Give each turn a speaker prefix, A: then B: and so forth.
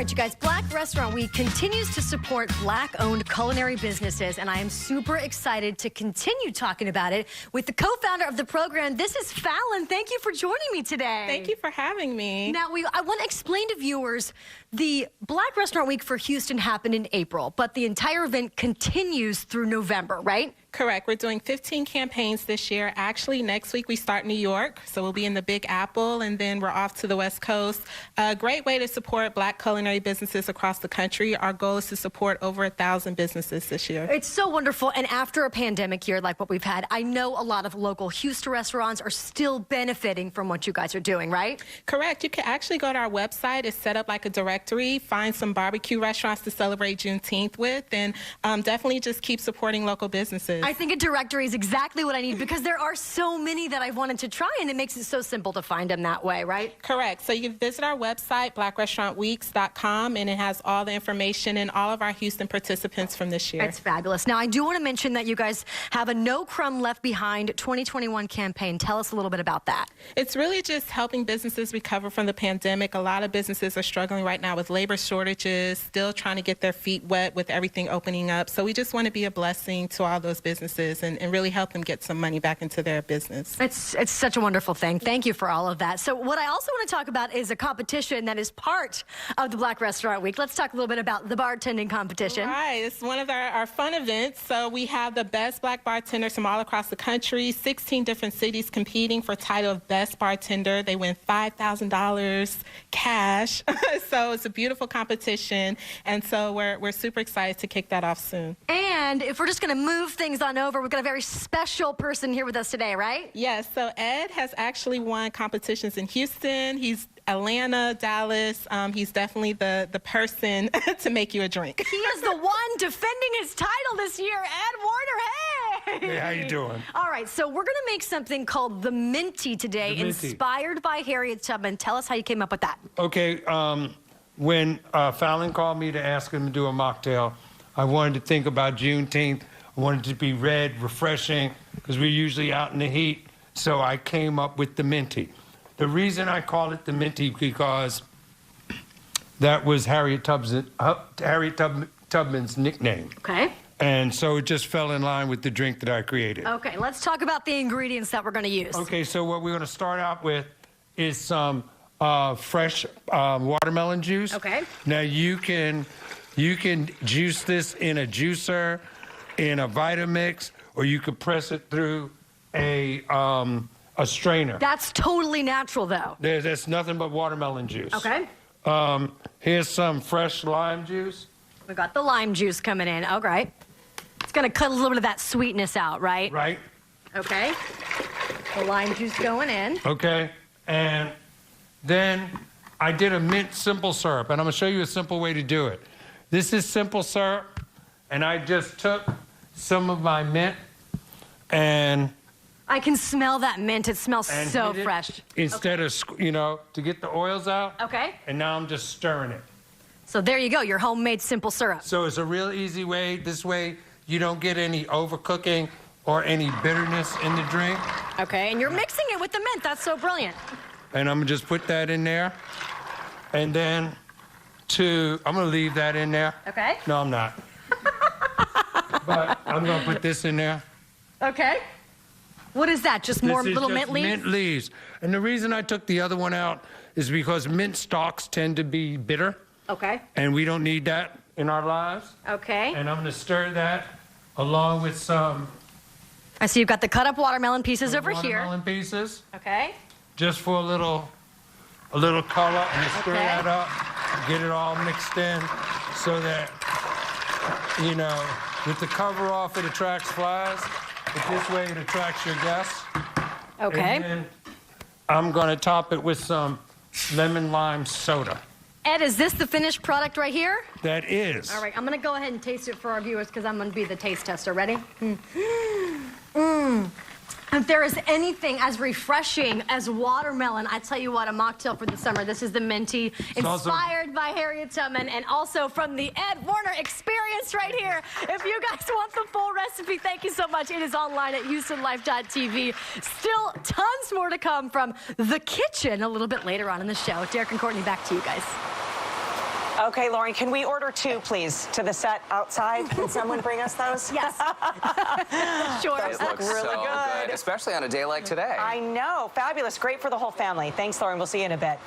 A: right, you guys, Black Restaurant Week continues to support Black-owned culinary businesses, and I am super excited to continue talking about it with the co-founder of the program. This is Falayn. Thank you for joining me today.
B: Thank you for having me.
A: Now, I want to explain to viewers, the Black Restaurant Week for Houston happened in April, but the entire event continues through November, right?
B: Correct. We're doing 15 campaigns this year. Actually, next week we start New York, so we'll be in the Big Apple, and then we're off to the West Coast. A great way to support Black culinary businesses across the country. Our goal is to support over 1,000 businesses this year.
A: It's so wonderful, and after a pandemic year like what we've had, I know a lot of local Houston restaurants are still benefiting from what you guys are doing, right?
B: Correct. You can actually go to our website. It's set up like a directory. Find some barbecue restaurants to celebrate Juneteenth with, and definitely just keep supporting local businesses.
A: I think a directory is exactly what I need because there are so many that I've wanted to try, and it makes it so simple to find them that way, right?
B: Correct. So you can visit our website, blackrestaurantweeks.com, and it has all the information and all of our Houston participants from this year.
A: It's fabulous. Now, I do want to mention that you guys have a No Crumb Left Behind 2021 campaign. Tell us a little bit about that.
B: It's really just helping businesses recover from the pandemic. A lot of businesses are struggling right now with labor shortages, still trying to get their feet wet with everything opening up. So we just want to be a blessing to all those businesses and really help them get some money back into their business.
A: It's such a wonderful thing. Thank you for all of that. So what I also want to talk about is a competition that is part of the Black Restaurant Week. Let's talk a little bit about the bartending competition.
B: Right. It's one of our fun events. So we have the best Black bartenders from all across the country, 16 different cities competing for title of Best Bartender. They win $5,000 cash. So it's a beautiful competition. And so we're super excited to kick that off soon.
A: And if we're just going to move things on over, we've got a very special person here with us today, right?
B: Yes. So Ed has actually won competitions in Houston. He's Atlanta, Dallas. He's definitely the person to make you a drink.
A: He is the one defending his title this year. Ed Warner, hey!
C: Hey, how you doing?
A: All right, so we're going to make something called the Minty today, inspired by Harriet Tubman. Tell us how you came up with that.
C: Okay, when Fallon called me to ask him to do a mocktail, I wanted to think about Juneteenth. I wanted it to be red, refreshing, because we're usually out in the heat. So I came up with the Minty. The reason I call it the Minty because that was Harriet Tubman's nickname.
A: Okay.
C: And so it just fell in line with the drink that I created.
A: Okay, let's talk about the ingredients that we're going to use.
C: Okay, so what we're going to start out with is some fresh watermelon juice.
A: Okay.
C: Now you can juice this in a juicer, in a Vitamix, or you could press it through a strainer.
A: That's totally natural, though.
C: There's nothing but watermelon juice.
A: Okay.
C: Here's some fresh lime juice.
A: We got the lime juice coming in. All right. It's going to cut a little bit of that sweetness out, right?
C: Right.
A: Okay. The lime juice going in.
C: Okay. And then I did a mint simple syrup, and I'm going to show you a simple way to do it. This is simple syrup, and I just took some of my mint and...
A: I can smell that mint. It smells so fresh.
C: Instead of, to get the oils out.
A: Okay.
C: And now I'm just stirring it.
A: So there you go, your homemade simple syrup.
C: So it's a real easy way. This way you don't get any overcooking or any bitterness in the drink.
A: Okay, and you're mixing it with the mint. That's so brilliant.
C: And I'm going to just put that in there. And then I'm going to leave that in there.
A: Okay.
C: No, I'm not. But I'm going to put this in there.
A: Okay. What is that? Just more little mint leaves?
C: Mint leaves. And the reason I took the other one out is because mint stalks tend to be bitter.
A: Okay.
C: And we don't need that in our lives.
A: Okay.
C: And I'm going to stir that along with some...
A: I see you've got the cut up watermelon pieces over here.
C: Watermelon pieces.
A: Okay.
C: Just for a little color, and stir that up, get it all mixed in so that, with the cover off, it attracts flies. But this way, it attracts your guests.
A: Okay.
C: And then I'm going to top it with some lemon lime soda.
A: Ed, is this the finished product right here?
C: That is.
A: All right, I'm going to go ahead and taste it for our viewers because I'm going to be the taste tester. Ready? If there is anything as refreshing as watermelon, I tell you what, a mocktail for the summer. This is the Minty, inspired by Harriet Tubman, and also from the Ed Warner Experience right here. If you guys want the full recipe, thank you so much. It is online at HoustonLife.tv. Still tons more to come from the kitchen a little bit later on in the show. Derek and Courtney, back to you guys.
D: Okay, Lauren, can we order 2, please, to the set outside? Can someone bring us those?
A: Yes. Sure.
E: Those look
D: really
E: so
D: good.
E: good, especially on a day like today.
D: I know. Fabulous. Great for the whole family. Thanks, Lauren. We'll see you in a bit.